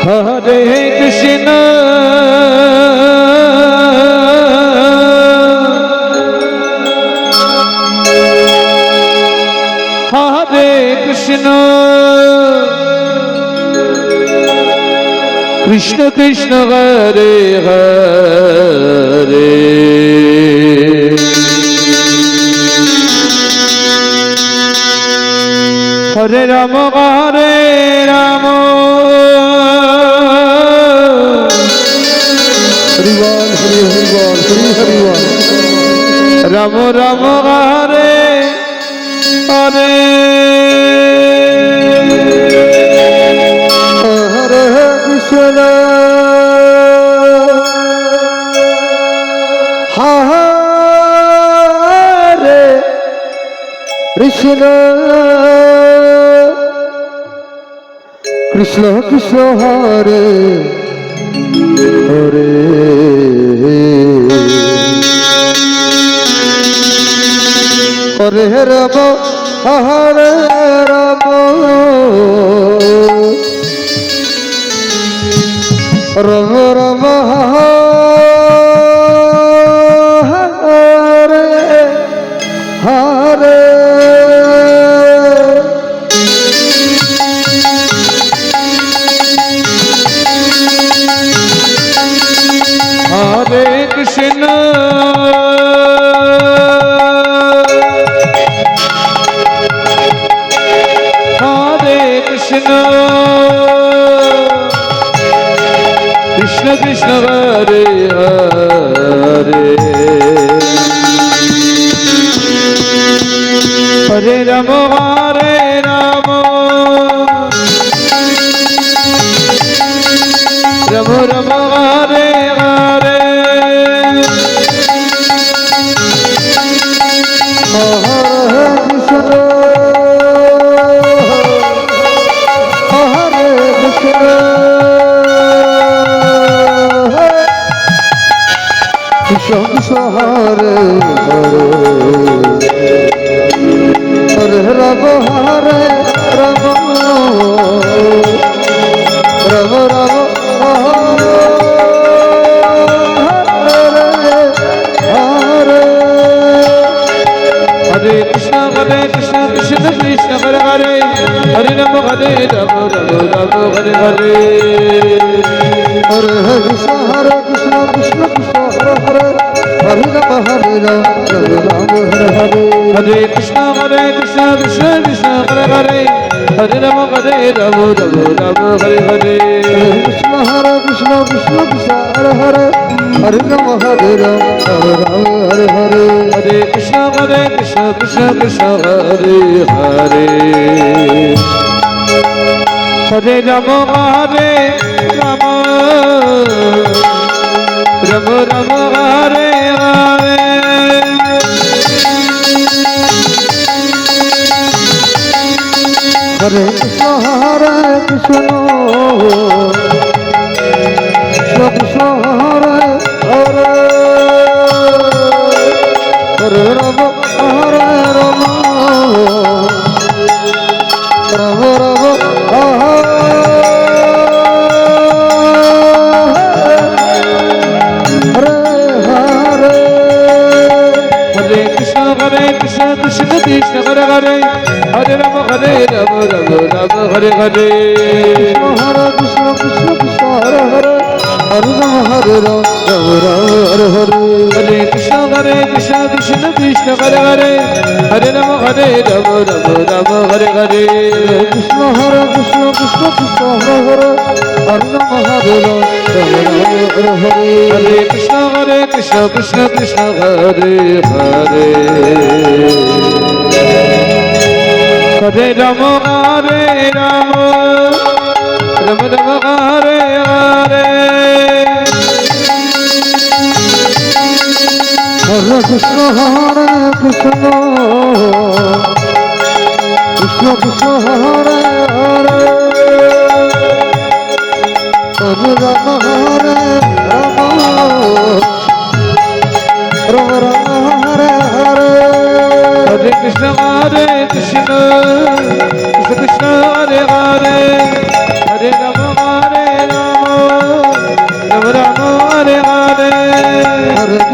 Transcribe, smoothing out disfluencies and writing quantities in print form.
Hare Krishna Hare Krishna Krishna Krishna Hare Hare Hare Rama Hare Rama Hari Bol Hari Hari Bol Hari Hari Bol Rama Rama Hare Hare Hare Krishna Hare Krishna Krishna Krishna Hare Hare Hare Rama Hare Rama Rama Rama Hare Hare Hare Krishna Hare Krishna Krishna Krishna Hare Hare Hare Rama Hare Rama Rama Rama Hare Hare Hare Krishna Hare Krishna Krishna Krishna Hare Hare Hare Rama Hare Rama Rama Rama Hare Krishna Krishna Krishna Hare Hare Hare Rama Hare Rama Rama Rama Hare Hare Hare Krishna Krishna Krishna Hare Hare Hare Rama Hare Rama Rama Rama Hare Hare Hare Krishna Krishna Krishna Hare Hare Hare Rama Hare Rama Rama Rama Hare Hare Krishna Krishna Krishna Hare Hare Hare Rama Hare Rama Rama Rama Hare Hare Hare Krishna Krishna Krishna Hare Hare Hare Rama Hare Rama Rama Rama Hare Hare Hare Krishna Krishna Krishna Hare Hare Hare Rama Hare Rama Rama Rama Hare Hare Hare Krishna Krishna Krishna Hare Hare Hare Rama Hare Rama Rama Rama Hare Hare Krishna Krishna Krishna Hare Hare Hare Rama Hare Rama Rama Rama Hare Hare Hare Krishna Krishna Krishna Hare Hare Hare Rama Hare Rama Rama Rama Hare Hare Krishna Krishna Krishna Hare Hare Hare Rama Hare Rama Rama Rama Hare Hare Hare Krishna Krishna Krishna Hare Hare Hare Rama Hare Rama Rama Rama Hare Hare Hare Krishna Krishna Krishna Hare Hare Hare Rama Hare Rama Rama Rama Hare Hare Hare Krishna Krishna Krishna Hare Hare Hare Rama Hare Rama Hare